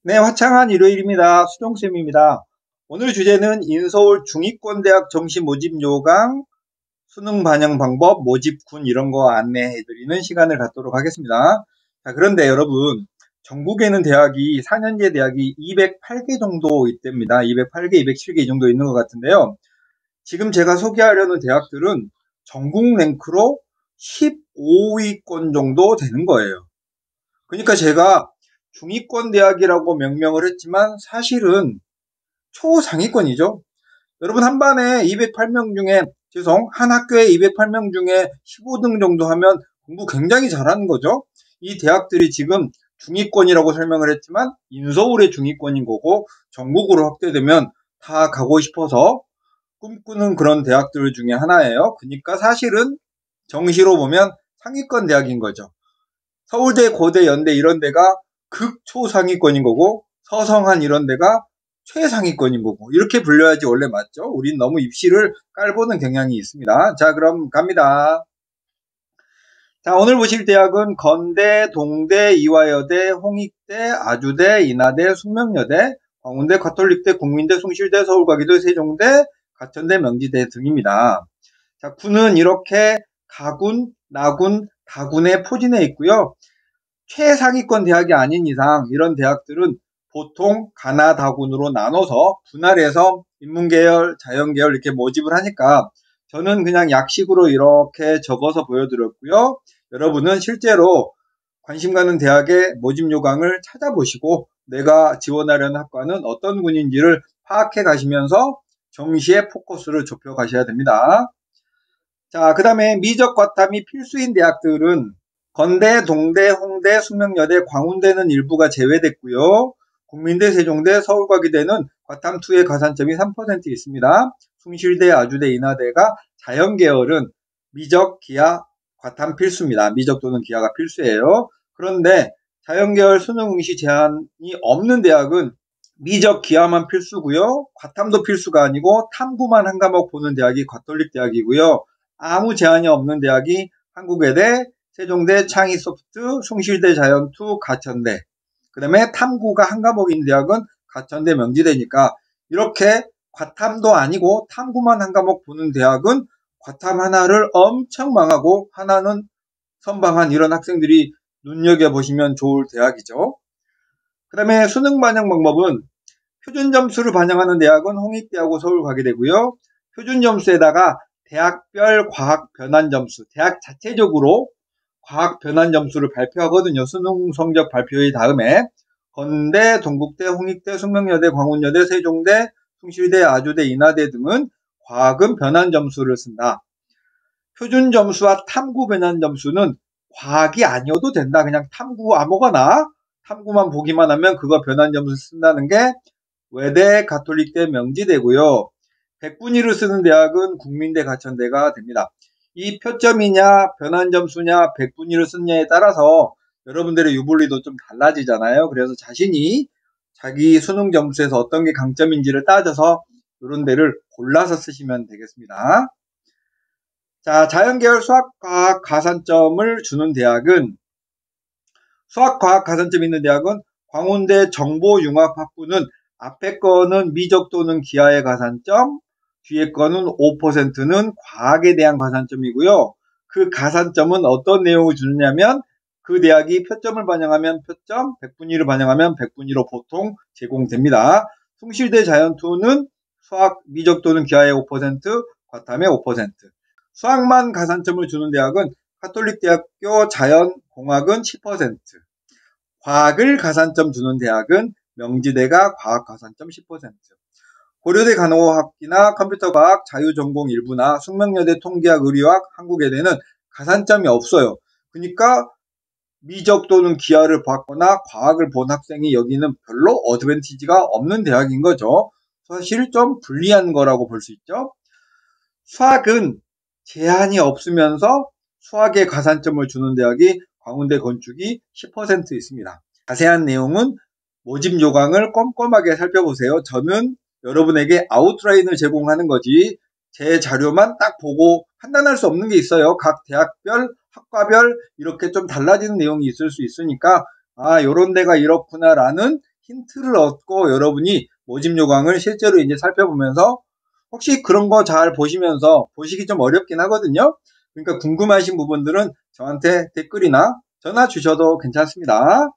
네, 화창한 일요일입니다. 수종쌤입니다. 오늘 주제는 인서울 중위권대학 정시 모집 요강, 수능 반영 방법, 모집군 이런 거 안내해드리는 시간을 갖도록 하겠습니다. 자, 그런데 여러분, 전국에는 대학이, 4년제 대학이 208개 정도 있답니다. 208개, 207개 이 정도 있는 것 같은데요. 지금 제가 소개하려는 대학들은 전국 랭크로 15위권 정도 되는 거예요. 그러니까 제가 중위권 대학이라고 명명을 했지만 사실은 초상위권이죠. 여러분 한 반에 208명 중에 한 학교에 208명 중에 15등 정도 하면 공부 굉장히 잘하는 거죠. 이 대학들이 지금 중위권이라고 설명을 했지만 인서울의 중위권인 거고 전국으로 확대되면 다 가고 싶어서 꿈꾸는 그런 대학들 중에 하나예요. 그러니까 사실은 정시로 보면 상위권 대학인 거죠. 서울대, 고대, 연대 이런 데가 극초상위권인 거고 서성한 이런 데가 최상위권인 거고 이렇게 불려야지 원래 맞죠? 우린 너무 입시를 깔보는 경향이 있습니다. 자, 그럼 갑니다. 자, 오늘 보실 대학은 건대, 동대, 이화여대, 홍익대, 아주대, 인하대, 숙명여대, 광운대, 가톨릭대, 국민대, 숭실대, 서울과기대, 세종대, 가천대, 명지대 등입니다. 자, 군은 이렇게 가군, 나군, 다군에 포진해 있고요. 최상위권 대학이 아닌 이상 이런 대학들은 보통 가나다군으로 나눠서 분할해서 인문계열, 자연계열 이렇게 모집을 하니까 저는 그냥 약식으로 이렇게 적어서 보여드렸고요. 여러분은 실제로 관심 가는 대학의 모집 요강을 찾아보시고 내가 지원하려는 학과는 어떤 군인지를 파악해 가시면서 정시에 포커스를 좁혀 가셔야 됩니다. 자, 그 다음에 미적 과탐이 필수인 대학들은 건대, 동대, 홍대, 숙명여대, 광운대는 일부가 제외됐고요. 국민대, 세종대, 서울과기대는 과탐2의 가산점이 3% 있습니다. 숭실대, 아주대, 인하대가 자연계열은 미적, 기하, 과탐 필수입니다. 미적 또는 기하가 필수예요. 그런데 자연계열 수능 응시 제한이 없는 대학은 미적, 기하만 필수고요. 과탐도 필수가 아니고 탐구만 한 과목 보는 대학이 가톨릭 대학이고요. 아무 제한이 없는 대학이 한국외대, 세종대, 창의소프트, 숭실대, 자연투, 가천대. 그 다음에 탐구가 한 과목인 대학은 가천대, 명지대니까 이렇게 과탐도 아니고 탐구만 한 과목 보는 대학은 과탐 하나를 엄청 망하고 하나는 선방한 이런 학생들이 눈여겨보시면 좋을 대학이죠. 그 다음에 수능 반영 방법은 표준 점수를 반영하는 대학은 홍익대하고 서울과기대고요. 표준 점수에다가 대학별 과학 변환 점수, 대학 자체적으로 과학 변환 점수를 발표하거든요. 수능 성적 발표의 다음에 건대, 동국대, 홍익대, 숙명여대, 광운여대, 세종대, 숭실대, 아주대, 인하대 등은 과학은 변환 점수를 쓴다. 표준 점수와 탐구 변환 점수는 과학이 아니어도 된다. 그냥 탐구 아무거나 탐구만 보기만 하면 그거 변환 점수 쓴다는 게 외대, 가톨릭대, 명지대고요. 백분위를 쓰는 대학은 국민대, 가천대가 됩니다. 이 표점이냐 변환점수냐 백분위를 쓰느냐에 따라서 여러분들의 유불리도 좀 달라지잖아요. 그래서 자신이 자기 수능 점수에서 어떤 게 강점인지를 따져서 이런 데를 골라서 쓰시면 되겠습니다. 자, 자연계열 수학과학 가산점을 주는 대학은 수학과학 가산점 있는 대학은 광운대 정보융합학부는 앞에 거는 미적 또는 기하의 가산점, 뒤에 거는 5%는 과학에 대한 가산점이고요. 그 가산점은 어떤 내용을 주느냐면 그 대학이 표점을 반영하면 표점, 백분위를 반영하면 백분위로 보통 제공됩니다. 숭실대 자연투는 수학 미적 또는 기하의 5%, 과탐의 5%. 수학만 가산점을 주는 대학은 가톨릭대학교 자연공학은 10%. 과학을 가산점 주는 대학은 명지대가 과학 가산점 10%. 고려대 간호학이나 컴퓨터과학, 자유전공 일부나 숙명여대 통계학, 의료학, 한국외대는 가산점이 없어요. 그러니까 미적 또는 기하를 봤거나 과학을 본 학생이 여기는 별로 어드밴티지가 없는 대학인 거죠. 사실 좀 불리한 거라고 볼 수 있죠. 수학은 제한이 없으면서 수학에 가산점을 주는 대학이 광운대 건축이 10% 있습니다. 자세한 내용은 모집 요강을 꼼꼼하게 살펴보세요. 저는 여러분에게 아웃라인을 제공하는 거지 제 자료만 딱 보고 판단할 수 없는 게 있어요. 각 대학별, 학과별 이렇게 좀 달라지는 내용이 있을 수 있으니까 아, 요런 데가 이렇구나라는 힌트를 얻고 여러분이 모집 요강을 실제로 이제 살펴보면서 혹시 그런 거 잘 보시면서 보시기 좀 어렵긴 하거든요. 그러니까 궁금하신 부분들은 저한테 댓글이나 전화 주셔도 괜찮습니다.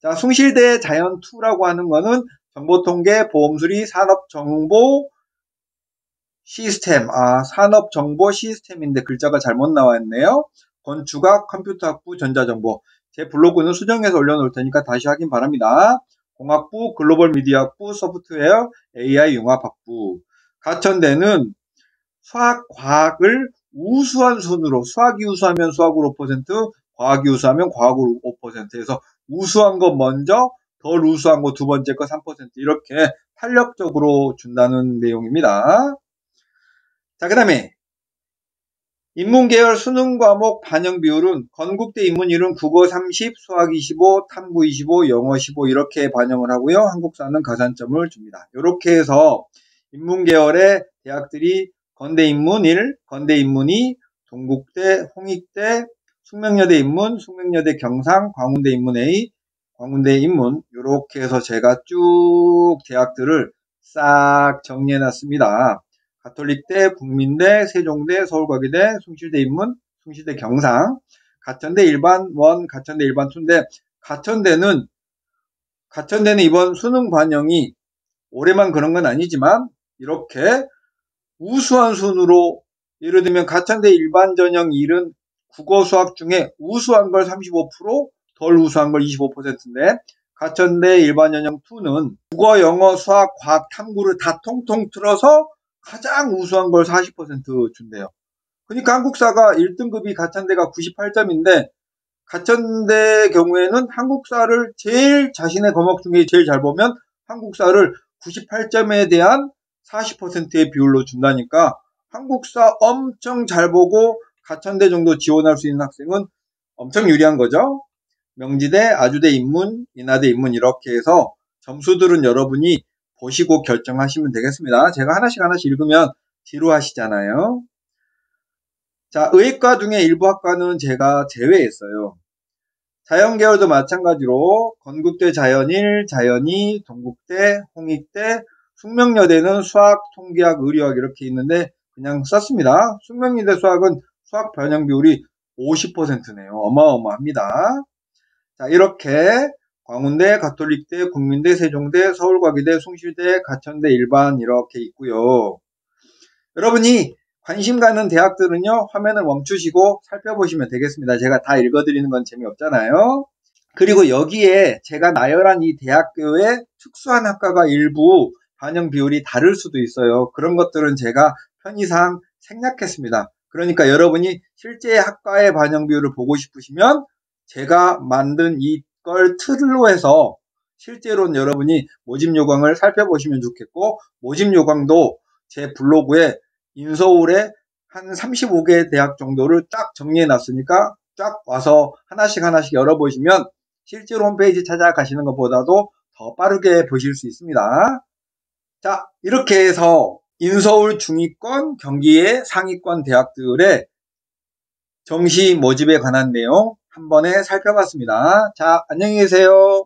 자, 숭실대 자연2라고 하는 거는 정보통계 보험수리 산업정보 시스템, 산업정보 시스템인데 글자가 잘못 나와 있네요. 건축학, 컴퓨터학부, 전자정보. 제 블로그는 수정해서 올려놓을 테니까 다시 확인 바랍니다. 공학부, 글로벌 미디어학부, 소프트웨어, AI 융합학부. 가천대는 수학, 과학을 우수한 순으로, 수학이 우수하면 수학으로 5%, 과학이 우수하면 과학으로 5%에서 우수한 거 먼저, 덜 우수한 거 두 번째 거 3% 이렇게 탄력적으로 준다는 내용입니다. 자, 그 다음에 인문계열 수능 과목 반영 비율은 건국대 인문일은 국어 30, 수학 25, 탐구 25, 영어 15 이렇게 반영을 하고요. 한국사는 가산점을 줍니다. 이렇게 해서 인문계열의 대학들이 건대 인문일, 건대 인문이, 동국대, 홍익대, 숙명여대 인문, 숙명여대 경상, 광운대 인문 A, 광운대 인문 이렇게 해서 제가 쭉 대학들을 싹 정리해 놨습니다. 가톨릭대, 국민대, 세종대, 서울과기대, 숭실대 인문, 숭실대 경상, 가천대 일반 1, 가천대 일반 2인데 가천대는 이번 수능 반영이 올해만 그런 건 아니지만 이렇게 우수한 순으로 예를 들면 가천대 일반 전형 1은 국어 수학 중에 우수한 걸 35%, 덜 우수한 걸 25%인데 가천대 일반 전형 2는 국어, 영어, 수학, 과학, 탐구를 다 통통 틀어서 가장 우수한 걸 40% 준대요. 그러니까 한국사가 1등급이 가천대가 98점인데 가천대 경우에는 한국사를 제일 자신의 과목 중에 제일 잘 보면 한국사를 98점에 대한 40%의 비율로 준다니까 한국사 엄청 잘 보고 가천대 정도 지원할 수 있는 학생은 엄청 유리한 거죠. 명지대, 아주대 인문, 인하대 인문 이렇게 해서 점수들은 여러분이 보시고 결정하시면 되겠습니다. 제가 하나씩 읽으면 지루하시잖아요. 자, 의과 중에 일부 학과는 제가 제외했어요. 자연계열도 마찬가지로 건국대 자연1, 자연2, 동국대, 홍익대, 숙명여대는 수학, 통계학, 의료학 이렇게 있는데 그냥 썼습니다. 숙명여대 수학은 수학 반영 비율이 50%네요. 어마어마합니다. 자, 이렇게 광운대, 가톨릭대, 국민대, 세종대, 서울과기대, 숭실대, 가천대 일반 이렇게 있고요. 여러분이 관심 가는 대학들은요, 화면을 멈추시고 살펴보시면 되겠습니다. 제가 다 읽어드리는 건 재미없잖아요. 그리고 여기에 제가 나열한 이 대학교의 특수한 학과가 일부 반영 비율이 다를 수도 있어요. 그런 것들은 제가 편의상 생략했습니다. 그러니까 여러분이 실제 학과의 반영 비율을 보고 싶으시면 제가 만든 이걸 틀로 해서 실제로는 여러분이 모집 요강을 살펴보시면 좋겠고 모집 요강도 제 블로그에 인서울에 한 35개 대학 정도를 쫙 정리해 놨으니까 쫙 와서 하나씩 열어보시면 실제로 홈페이지 찾아가시는 것보다도 더 빠르게 보실 수 있습니다. 자, 이렇게 해서 인서울 중위권, 경기의 상위권 대학들의 정시 모집에 관한 내용 한 번에 살펴봤습니다. 자, 안녕히 계세요.